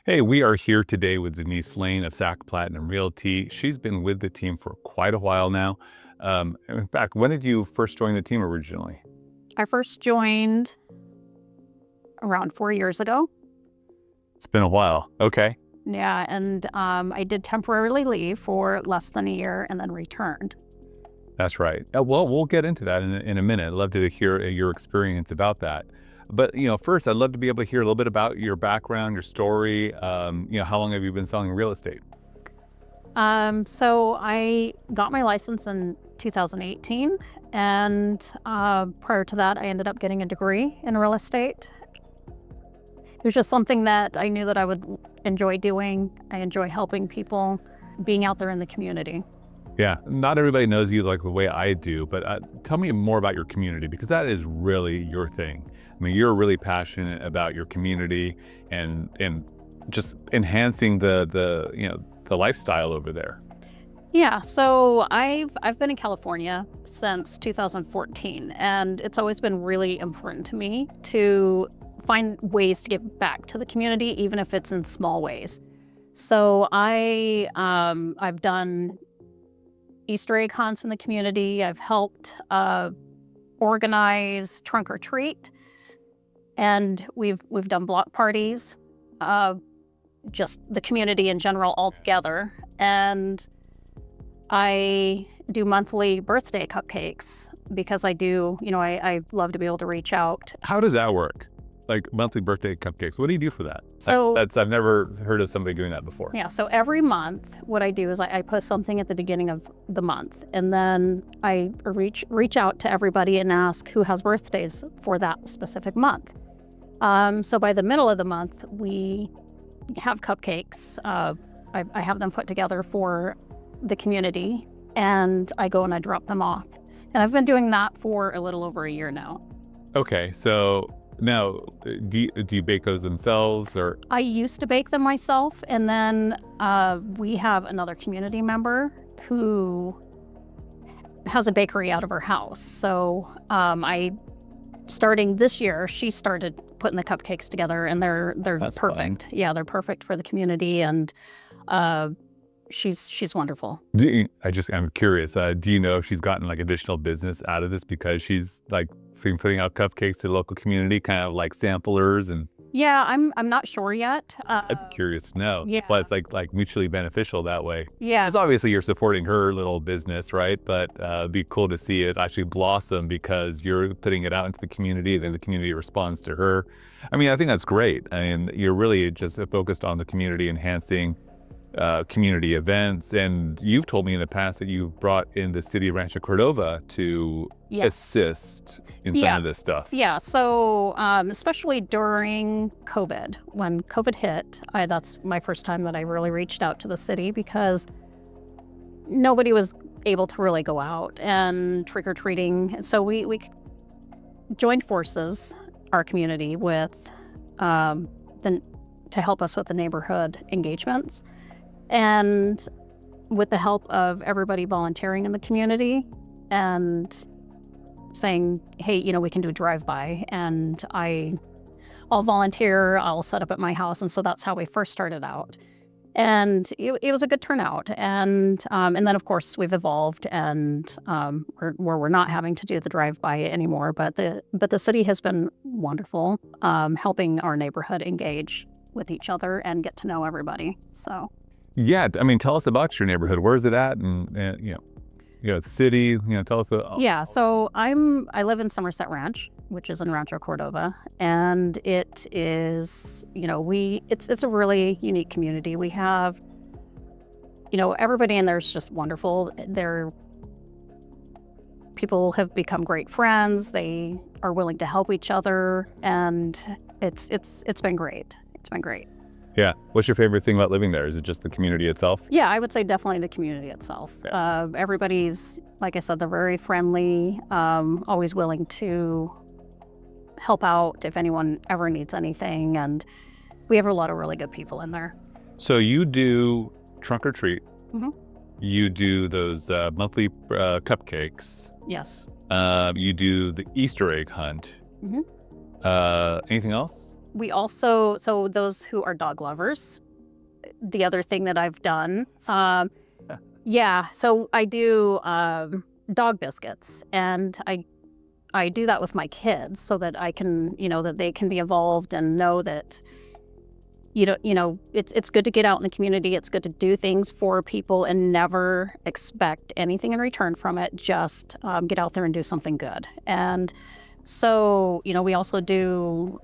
Hey, we are here today with Denise Lane of Sac Platinum Realty. She's been with the team for quite a while now. In fact, when did you first join the team originally? I first joined around 4 years ago. It's been a while. Okay. Yeah, and I did temporarily leave for less than a year and then returned. That's right. Well, we'll get into that in a minute. I'd love to hear your experience about that. But, first, I'd love to be able to hear a little bit about your background, your story. How long have you been selling real estate? So I got my license in 2018, and prior to that, I ended up getting a degree in real estate. It was just something that I knew that I would enjoy doing. I enjoy helping people, being out there in the community. Yeah, not everybody knows you like the way I do, but tell me more about your community because that is really your thing. I mean, you're really passionate about your community and just enhancing the lifestyle over there. Yeah, so I've been in California since 2014, and it's always been really important to me to find ways to give back to the community, even if it's in small ways. So I've done Easter egg hunts in the community. I've helped organize trunk or treat, and we've done block parties, just the community in general all together. And I do monthly birthday cupcakes because I love to be able to reach out. How does that work? Like monthly birthday cupcakes. What do you do for that? So I've never heard of somebody doing that before. yeah, so every month what I do is I post something at the beginning of the month, and then I reach out to everybody and ask who has birthdays for that specific month. So by the middle of the month, we have cupcakes. I have them put together for the community, and I go and I drop them off. And I've been doing that for a little over a year now. Okay, so now do you bake those themselves or? I used to bake them myself, and then we have another community member who has a bakery out of her house. So starting this year, she started putting the cupcakes together, and they're That's perfect. fun. Yeah, they're perfect for the community, and she's wonderful. I'm curious. Do you know if she's gotten like additional business out of this because she's like been putting out cupcakes to the local community, kind of like samplers and? Yeah, I'm not sure yet. I'd be curious to know. Yeah. Well, it's like mutually beneficial that way. Yeah. It's obviously you're supporting her little business, right? But it'd be cool to see it actually blossom because you're putting it out into the community, then the community responds to her. I mean, I think that's great. I mean, you're really just focused on the community, enhancing community events. And you've told me in the past that you've brought in the city of Rancho Cordova to Yes. assist in some of this stuff. Yeah, so especially during COVID, when COVID hit, that's my first time that I really reached out to the city because nobody was able to really go out and trick-or-treating. So we joined forces, our community, with to help us with the neighborhood engagements. And with the help of everybody volunteering in the community and saying, hey, we can do a drive-by, and I'll volunteer, I'll set up at my house. And so that's how we first started out. And it was a good turnout. And then, of course, we've evolved, and where we're not having to do the drive-by anymore. But the city has been wonderful, helping our neighborhood engage with each other and get to know everybody. So. Yeah, I mean, tell us about your neighborhood. Where is it at? And city. Tell us. Yeah, so I live in Somerset Ranch, which is in Rancho Cordova, and it is it's a really unique community. We have everybody in there is just wonderful. People have become great friends. They are willing to help each other, and it's been great. It's been great. Yeah. What's your favorite thing about living there? Is it just the community itself? Yeah, I would say definitely the community itself. Yeah. Everybody's, like I said, they're very friendly, always willing to help out if anyone ever needs anything. And we have a lot of really good people in there. So you do trunk or treat. Mm-hmm. You do those monthly cupcakes. Yes. You do the Easter egg hunt. Mm-hmm. Anything else? We also, so those who are dog lovers, the other thing that I've done, yeah, so I do dog biscuits, and I do that with my kids so that I can, that they can be involved and know that, it's good to get out in the community. It's good to do things for people and never expect anything in return from it. Just get out there and do something good. And so, we also do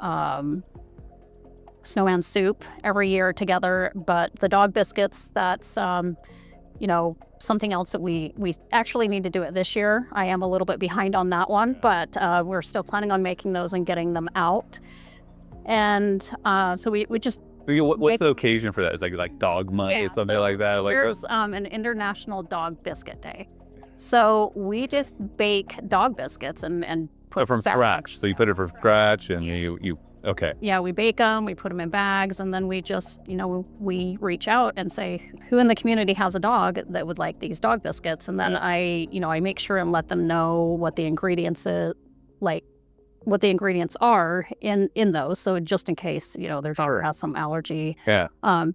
snowman soup every year together, but the dog biscuits, that's something else that we actually need to do it this year. I am a little bit behind on that one, but we're still planning on making those and getting them out. And so we just What's the occasion for that? Is like Dog Month or something like that? So there's an International Dog Biscuit Day. So we just bake dog biscuits and put from scratch. So you put it from scratch, and you okay. Yeah, we bake them, we put them in bags, and then we just, we reach out and say, who in the community has a dog that would like these dog biscuits? And then I make sure and let them know what the ingredients what the ingredients are in those. So just in case, their dog has some allergy,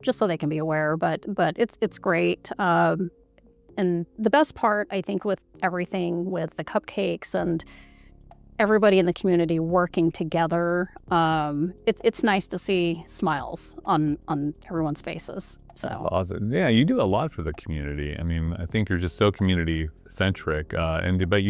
just so they can be aware. But it's great. And the best part, I think, with everything, with the cupcakes and everybody in the community working together, it's nice to see smiles on everyone's faces. So awesome. Yeah, you do a lot for the community. I mean, I think you're just so community centric, but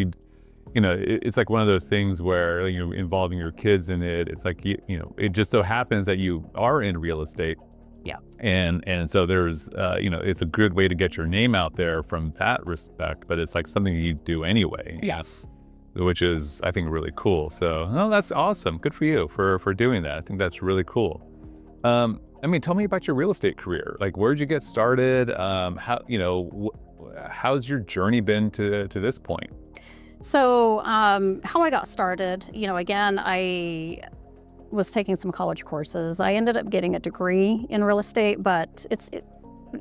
it's like one of those things where you're involving your kids in it. It's like it just so happens that you are in real estate. Yeah. And so there's it's a good way to get your name out there from that respect, but it's like something you do anyway. Yes. Which is, I think, really cool. So, that's awesome. Good for you for doing that. I think that's really cool. Tell me about your real estate career. Like, where'd you get started? How's your journey been to this point? So, how I got started, again, I was taking some college courses. I ended up getting a degree in real estate, but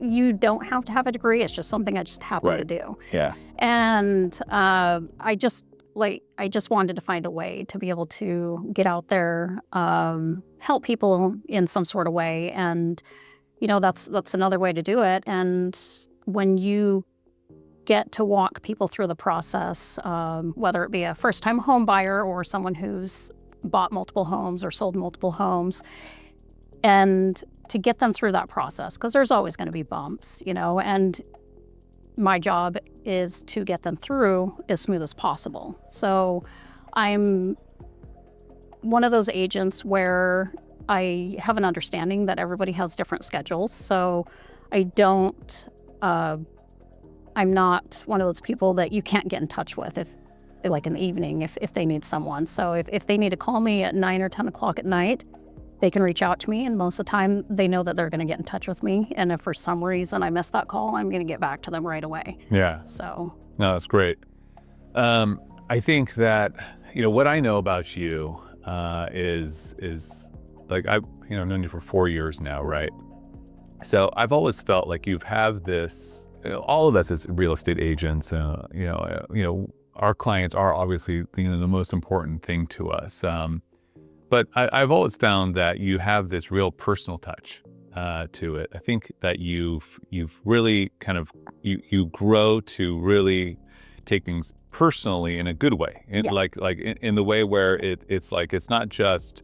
you don't have to have a degree. It's just something I just happen to do. Yeah. And I just wanted to find a way to be able to get out there, help people in some sort of way. And, that's another way to do it. And when you get to walk people through the process, whether it be a first-time home buyer or someone who's bought multiple homes or sold multiple homes, and to get them through that process, because there's always going to be bumps, and my job is to get them through as smooth as possible. So I'm one of those agents where I have an understanding that everybody has different schedules. So I'm not one of those people that you can't get in touch with if in the evening, if they need someone. So if they need to call me at 9 or 10 o'clock at night, they can reach out to me, and most of the time they know that they're going to get in touch with me. And if for some reason I miss that call, I'm going to get back to them right away. Yeah. So. No, that's great. I think that, what I know about you is like, I've known you for 4 years now, right? So I've always felt like you've had this, all of us as real estate agents, our clients are obviously, the most important thing to us. But I've always found that you have this real personal touch to it. I think that you've really kind of, you grow to really take things personally in a good way. In, like in the way where it's like, it's not just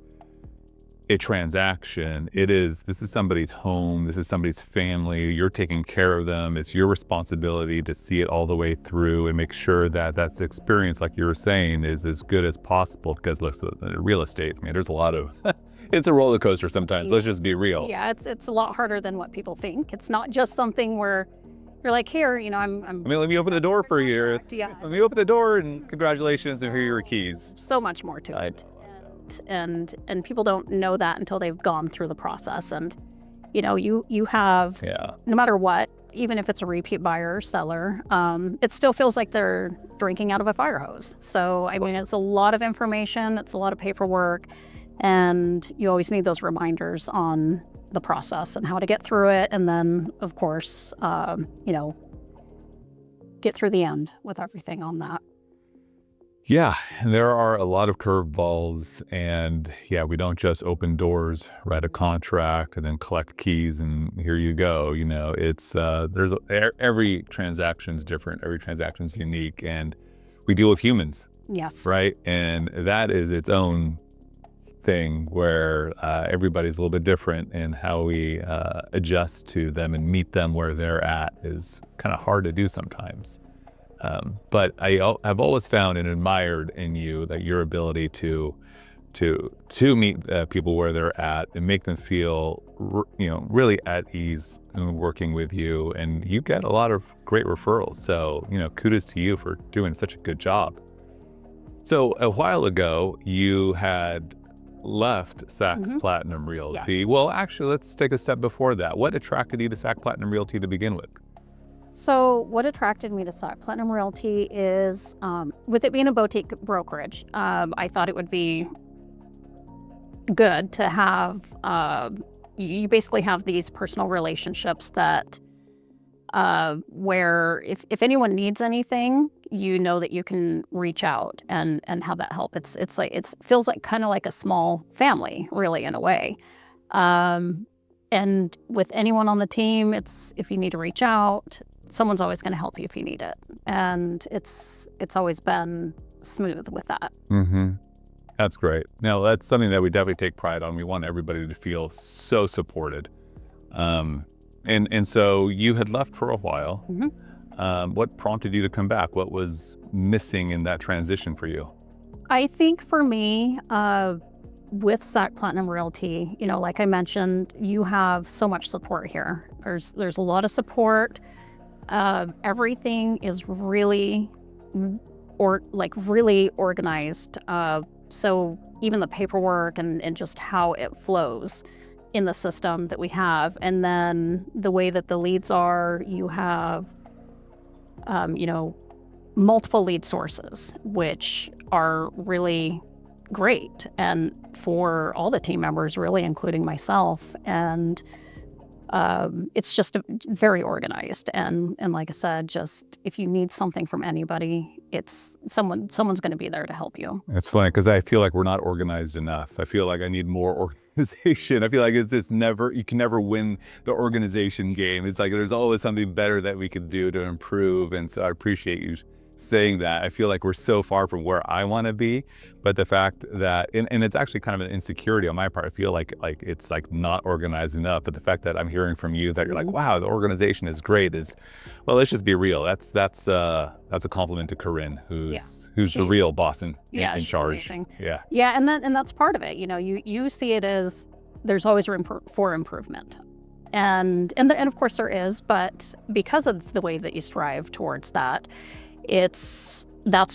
a transaction. This is somebody's home. This is somebody's family. You're taking care of them. It's your responsibility to see it all the way through and make sure that that's experience, like you were saying, is as good as possible. Because look, real estate, there's a lot of, it's a roller coaster sometimes. Let's just be real. Yeah, it's a lot harder than what people think. It's not just something where you're like, here, I'm let me open the door for you. Yeah. Let me open the door and congratulations, and here are your keys. So much more to it. And people don't know that until they've gone through the process. And you have, no matter what, even if it's a repeat buyer or seller, it still feels like they're drinking out of a fire hose. So it's a lot of information, it's a lot of paperwork, and you always need those reminders on the process and how to get through it. And then, of course, get through the end with everything on that. Yeah, there are a lot of curveballs, and yeah, we don't just open doors, write a contract, and then collect keys, and here you go. It's every transaction's different, every transaction's unique, and we deal with humans, Yes. right? And that is its own thing where everybody's a little bit different, and how we adjust to them and meet them where they're at is kind of hard to do sometimes. But I've always found and admired in you that your ability to meet people where they're at and make them feel really at ease in working with you, and you get a lot of great referrals. So kudos to you for doing such a good job. So a while ago, you had left Sac Platinum Realty. Yeah. Well, actually, let's take a step before that. What attracted you to Sac Platinum Realty to begin with? So what attracted me to Sac Platinum Realty is, with it being a boutique brokerage, I thought it would be good to have, you basically have these personal relationships that, where if anyone needs anything, you know that you can reach out and have that help. It's like, it feels like kind of like a small family, really, in a way. And with anyone on the team, if you need to reach out, someone's always going to help you if you need it. And it's always been smooth with that. Mm-hmm. That's great. Now, that's something that we definitely take pride on. We want everybody to feel so supported. And so you had left for a while. What prompted you to come back? What was missing in that transition for you? I think for me, with Sac Platinum Realty, like I mentioned, you have so much support here. There's a lot of support. Everything is really really organized. So even the paperwork and just how it flows in the system that we have, and then the way that the leads are, you have, multiple lead sources, which are really great, and for all the team members, really, including myself. And it's just very organized, and like I said, just if you need something from anybody, it's someone's going to be there to help you. It's funny because I feel like we're not organized enough. I feel like I need more organization. I feel like you can never win the organization game. It's like there's always something better that we could do to improve. And so I appreciate you saying that. I feel like we're so far from where I want to be, but the fact that, and it's actually kind of an insecurity on my part. I feel like it's like not organized enough, but the fact that I'm hearing from you that you're like, wow, the organization is great well, let's just be real. That's a compliment to Corinne, who's the real boss in charge. Amazing. Yeah. And that's part of it. You see it as there's always room for improvement. And of course there is, but because of the way that you strive towards that, that's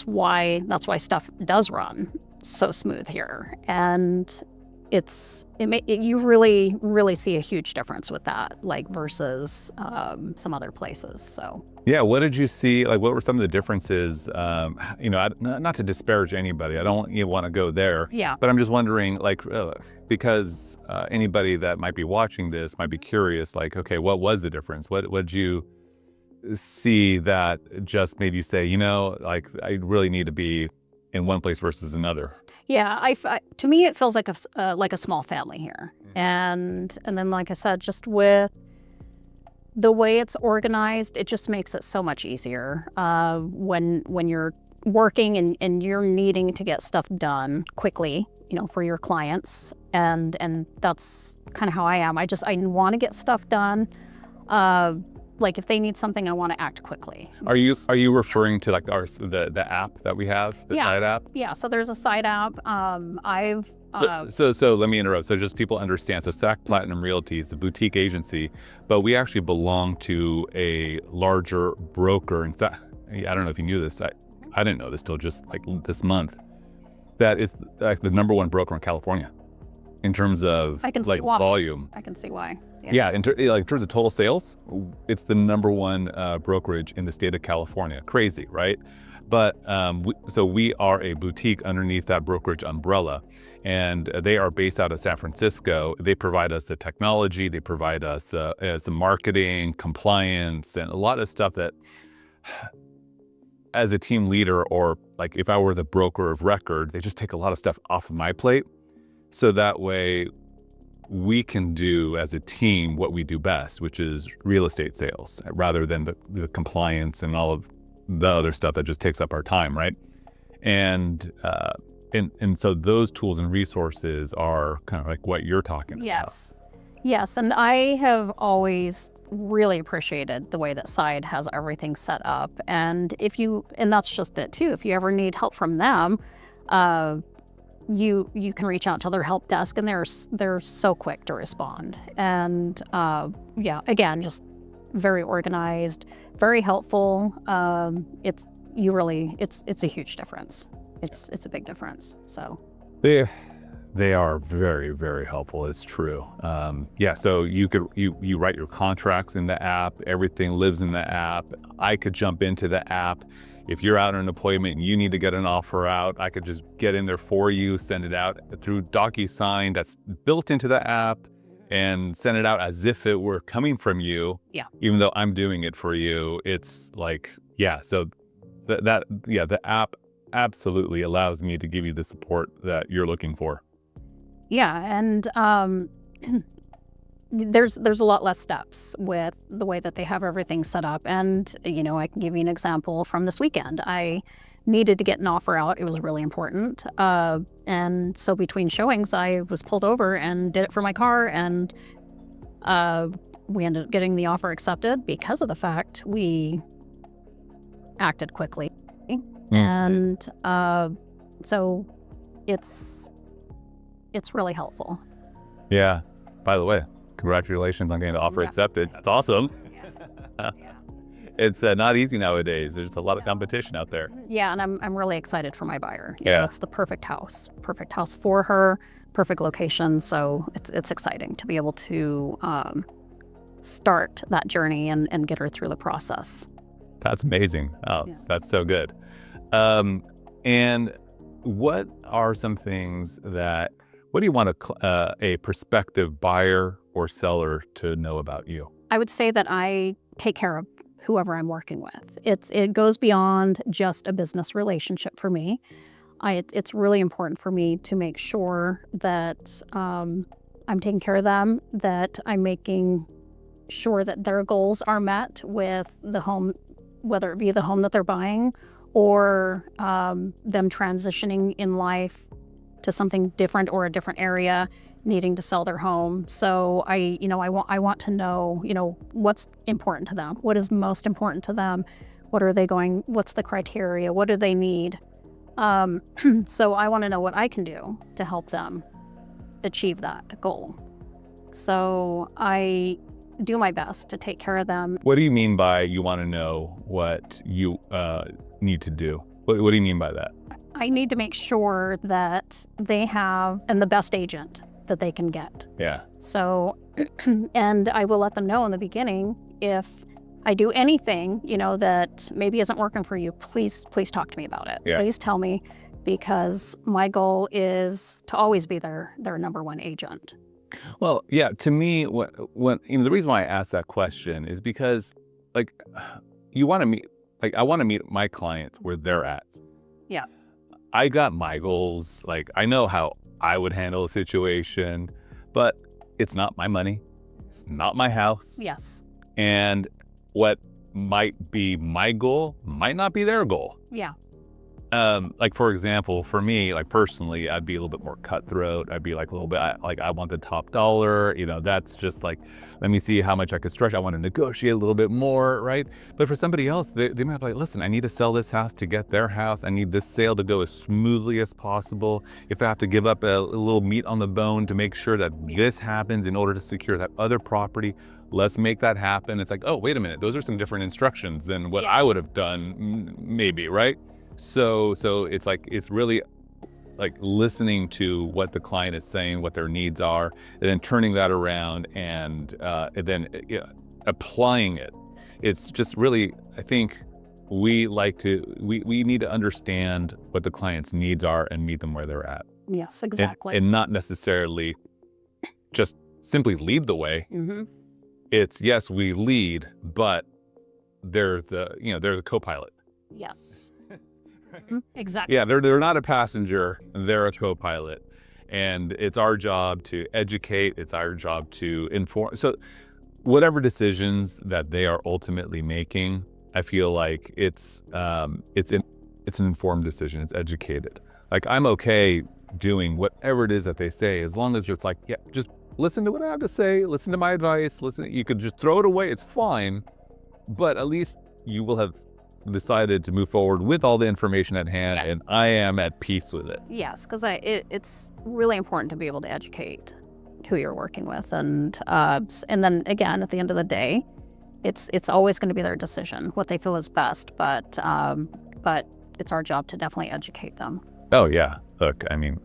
why stuff does run so smooth here. And you really see a huge difference with that, like versus some other places. So yeah, what did you see? Like, what were some of the differences? Not to disparage anybody, I don't want to go there. Yeah. But I'm just wondering, like, because anybody that might be watching this might be curious, like, okay, what was the difference? What did you see that just made you say, like, I really need to be in one place versus another? Yeah, to me, it feels like a small family here. And then, like I said, just with the way it's organized, it just makes it so much easier when you're working and you're needing to get stuff done quickly, for your clients. And that's kind of how I am. I want to get stuff done. Like if they need something, I want to act quickly. Are you referring to like the app that we have, the side app? Yeah. So there's a side app. So let me interrupt. So just people understand. So Sac Platinum Realty is a boutique agency, but we actually belong to a larger broker. In fact, I don't know if you knew this. I didn't know this till just like this month. That is like the number one broker in California in terms of like volume. I can see why. Yeah, in terms of total sales, it's the number one brokerage in the state of California. Crazy, right? But so we are a boutique underneath that brokerage umbrella, and they are based out of San Francisco. They provide us the technology, they provide us some marketing, compliance, and a lot of stuff that as a team leader, or like if I were the broker of record, they just take a lot of stuff off of my plate. So that way we can do as a team what we do best, which is real estate sales, rather than the compliance and all of the other stuff that just takes up our time, right? And so those tools and resources are kind of like what you're talking Yes. Yes. And I have always really appreciated the way that Side has everything set up. And and that's just it too. If you ever need help from them, you can reach out to their help desk, and they're so quick to respond. And yeah, again, just very organized, very helpful. It's a huge difference. It's a big difference. So They are very, very helpful. It's true. Yeah. So you write your contracts in the app. Everything lives in the app. I could jump into the app. If you're out on an appointment and you need to get an offer out, I could just get in there for you, send it out through DocuSign that's built into the app, and send it out as if it were coming from you. Yeah. Even though I'm doing it for you, it's like, yeah. So the app absolutely allows me to give you the support that you're looking for. yeah, and there's a lot less steps with the way that they have everything set up. And I can give you an example from this weekend. I needed to get an offer out. It was really important. And so between showings, I was pulled over and did it for my car, and we ended up getting the offer accepted because of the fact we acted quickly. And so it's really helpful. Yeah. By the way, congratulations on getting the offer accepted. That's awesome. Yeah. It's not easy nowadays. There's a lot of competition out there. Yeah, and I'm really excited for my buyer. Yeah. It's the perfect house for her, perfect location. So it's exciting to be able to start that journey and get her through the process. That's amazing. Oh, Yeah. That's so good. And what are some things what do you want a prospective buyer or seller to know about you? I would say that I take care of whoever I'm working with. It goes beyond just a business relationship for me. It's really important for me to make sure that I'm taking care of them, that I'm making sure that their goals are met with the home, whether it be the home that they're buying or them transitioning in life to something different or a different area, needing to sell their home. So I want to know, what's important to them, what is most important to them, what's the criteria, what do they need? So I want to know what I can do to help them achieve that goal. So I do my best to take care of them. What do you mean by you want to know what you need to do? What do you mean by that? I need to make sure that they have the best agent that they can get. Yeah. So, and I will let them know in the beginning if I do anything, that maybe isn't working for you, please talk to me about it. Yeah. Please tell me, because my goal is to always be their number one agent. Well, yeah, to me, the reason why I asked that question is because, like, I want to meet my clients where they're at. Yeah. I got my goals. Like, I know how I would handle a situation, but it's not my money. It's not my house. Yes. And what might be my goal might not be their goal. Yeah. Like, for example, for me, like personally, I'd be a little bit more cutthroat. I'd be like a little bit like, I want the top dollar, that's just like, let me see how much I could stretch. I want to negotiate a little bit more, right? But for somebody else, they might be like, listen, I need to sell this house to get their house. I need this sale to go as smoothly as possible. If I have to give up a little meat on the bone to make sure that this happens in order to secure that other property, let's make that happen. It's like, oh, wait a minute. Those are some different instructions than what I would have done, maybe, right? So it's like, it's really like listening to what the client is saying, what their needs are, and then turning that around and then applying it. It's just really, I think we need to understand what the client's needs are and meet them where they're at. Yes, exactly. And not necessarily just simply lead the way. Mm-hmm. It's, yes, we lead, but they're the co-pilot. Yes. Exactly. Yeah, they're not a passenger, they're a co-pilot. And it's our job to educate, it's our job to inform. So whatever decisions that they are ultimately making, I feel like it's an informed decision, it's educated. Like I'm okay doing whatever it is that they say, as long as it's like, yeah, just listen to what I have to say, listen to my advice, listen, you could just throw it away, it's fine, but at least you will have decided to move forward with all the information at hand, and I am at peace with it. Yes, because it's really important to be able to educate who you're working with, and then again, at the end of the day, it's always going to be their decision, what they feel is best, but it's our job to definitely educate them. Oh yeah, look, I mean,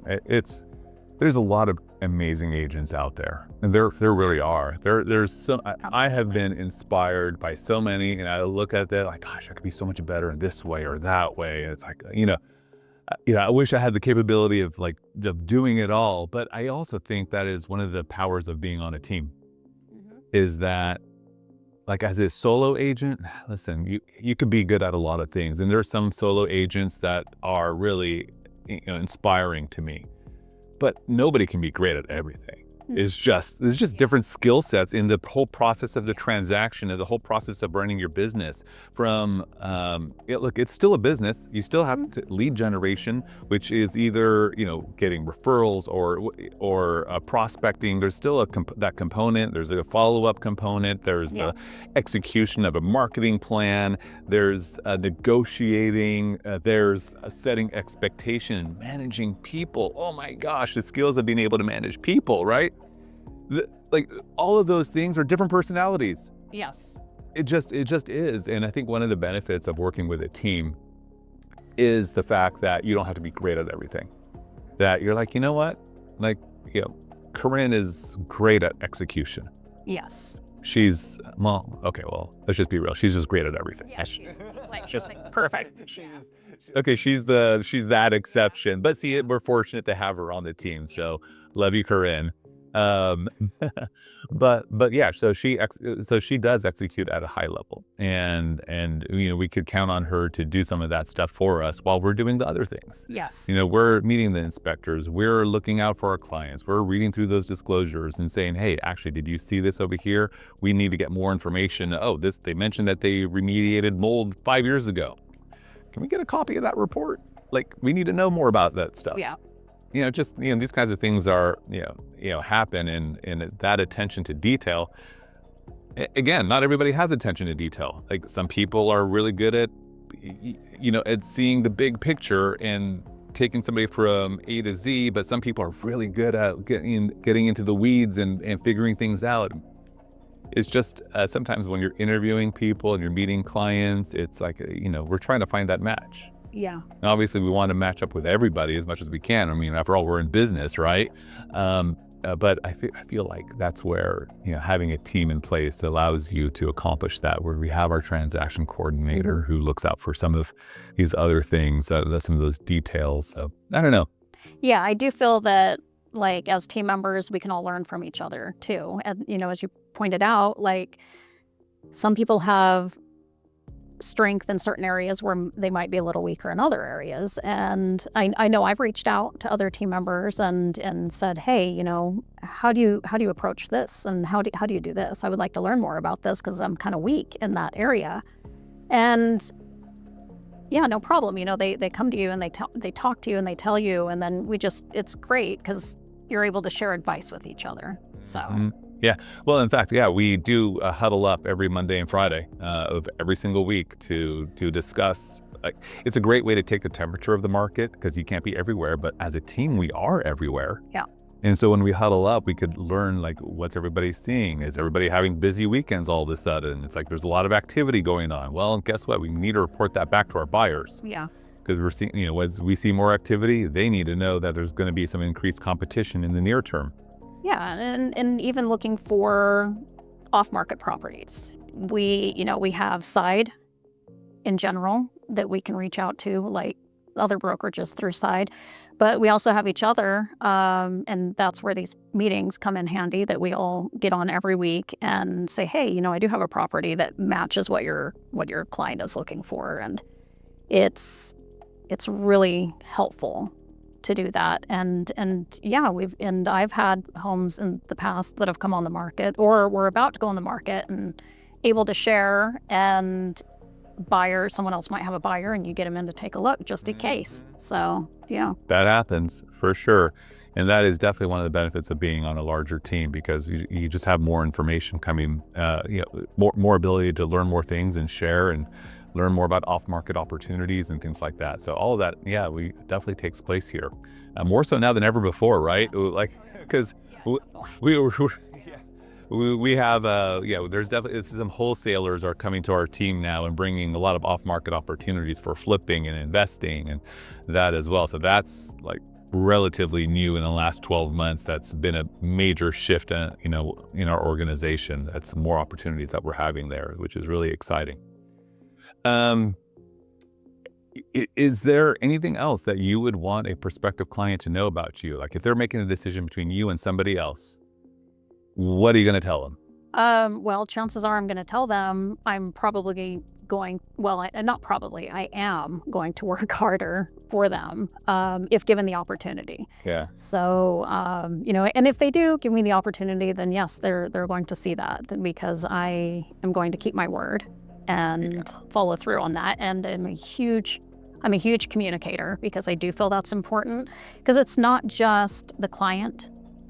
there's a lot of amazing agents out there, and there really are. There's so I have been inspired by so many, and I look at that like, gosh, I could be so much better in this way or that way. And it's like, I wish I had the capability of doing it all. But I also think that is one of the powers of being on a team, is that like as a solo agent, listen, you could be good at a lot of things, and there's some solo agents that are really inspiring to me. But nobody can be great at everything. It's just different skill sets in the whole process of the transaction and the whole process of running your business. From look, it's still a business. You still have lead generation, which is either getting referrals or prospecting. There's still that component. There's a follow-up component. There's the execution of a marketing plan. There's negotiating. There's setting expectation, managing people. Oh my gosh, the skills of being able to manage people, right? Like all of those things are different personalities. Yes. It just is. And I think one of the benefits of working with a team is the fact that you don't have to be great at everything. That you're like, you know what? Like, Corinne is great at execution. Yes. She's, let's just be real. She's just great at everything. Yeah, she's perfect. Okay, she's that exception. But see, we're fortunate to have her on the team. So love you, Corinne. But yeah, so she does execute at a high level, and we could count on her to do some of that stuff for us while we're doing the other things. Yes. We're meeting the inspectors, we're looking out for our clients, we're reading through those disclosures and saying, hey, actually, did you see this over here? We need to get more information. Oh, they mentioned that they remediated mold 5 years ago. Can we get a copy of that report? Like, we need to know more about that stuff. Yeah. These kinds of things are, happen, and that attention to detail. Again, not everybody has attention to detail. Like some people are really good at, at seeing the big picture and taking somebody from A to Z, but some people are really good at getting into the weeds and figuring things out. It's just sometimes when you're interviewing people and you're meeting clients, it's like, we're trying to find that match. Yeah. And obviously, we want to match up with everybody as much as we can. I mean, after all, we're in business, right? But I feel like that's where having a team in place allows you to accomplish that. Where we have our transaction coordinator who looks out for some of these other things, some of those details. So I don't know. Yeah, I do feel that like as team members, we can all learn from each other too. And as you pointed out, like some people have strength in certain areas where they might be a little weaker in other areas. And I know I've reached out to other team members and said, hey, how do you approach this? And how do you do this? I would like to learn more about this because I'm kind of weak in that area. And yeah, no problem. They come to you and they talk to you and they tell you, and then it's great because you're able to share advice with each other. So. Yeah. Well, in fact, we do huddle up every Monday and Friday of every single week to discuss. It's a great way to take the temperature of the market because you can't be everywhere, but as a team, we are everywhere. Yeah. And so when we huddle up, we could learn what's everybody seeing? Is everybody having busy weekends all of a sudden? It's like there's a lot of activity going on. Well, guess what? We need to report that back to our buyers. Yeah. Because we're seeing, as we see more activity, they need to know that there's going to be some increased competition in the near term. Yeah, and even looking for off-market properties. We have side in general that we can reach out to, like other brokerages through side, but we also have each other, and that's where these meetings come in handy, that we all get on every week and say, hey, I do have a property that matches what your client is looking for, and it's really helpful to do that. And yeah, I've had homes in the past that have come on the market or were about to go on the market and able to share, and someone else might have a buyer and you get them in to take a look just in case. So yeah. That happens for sure. And that is definitely one of the benefits of being on a larger team, because you just have more information coming, more ability to learn more things and share and learn more about off-market opportunities and things like that. So all of that, yeah, we definitely takes place here, more so now than ever before, right? Like, because we have, there's definitely some wholesalers are coming to our team now and bringing a lot of off-market opportunities for flipping and investing and that as well. So that's like relatively new in the last 12 months. That's been a major shift, in our organization. That's more opportunities that we're having there, which is really exciting. Um, is there anything else that you would want a prospective client to know about you? Like if they're making a decision between you and somebody else, what are you going to tell them? Well, chances are I'm going to tell them I'm probably going, not probably, I am going to work harder for them, if given the opportunity. Yeah. So, and if they do give me the opportunity, then yes, they're going to see that, because I am going to keep my word and follow through on that. And I'm a huge communicator, because I do feel that's important, because it's not just the client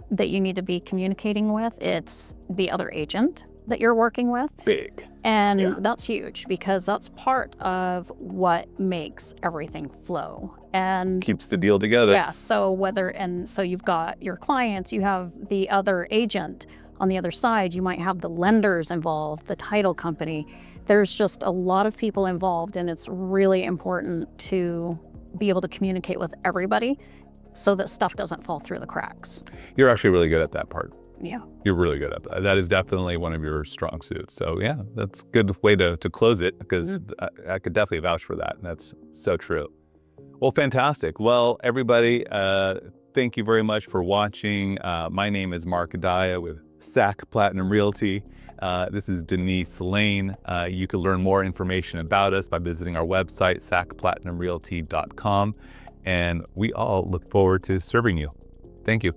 that you need to be communicating with, it's the other agent that you're working with. Big. And that's huge, because that's part of what makes everything flow and Keeps the deal together. yeah. So you've got your clients, you have the other agent on the other side, you might have the lenders involved, the title company. There's just a lot of people involved, and it's really important to be able to communicate with everybody so that stuff doesn't fall through the cracks. You're actually really good at that part. Yeah. You're really good at that. That is definitely one of your strong suits. So yeah, that's a good way to close it, because I could definitely vouch for that. And that's so true. Well, fantastic. Well, everybody, thank you very much for watching. My name is Mark Adaya with Sac Platinum Realty. This is Denise Lane. You can learn more information about us by visiting our website, sacplatinumrealty.com. And we all look forward to serving you. Thank you.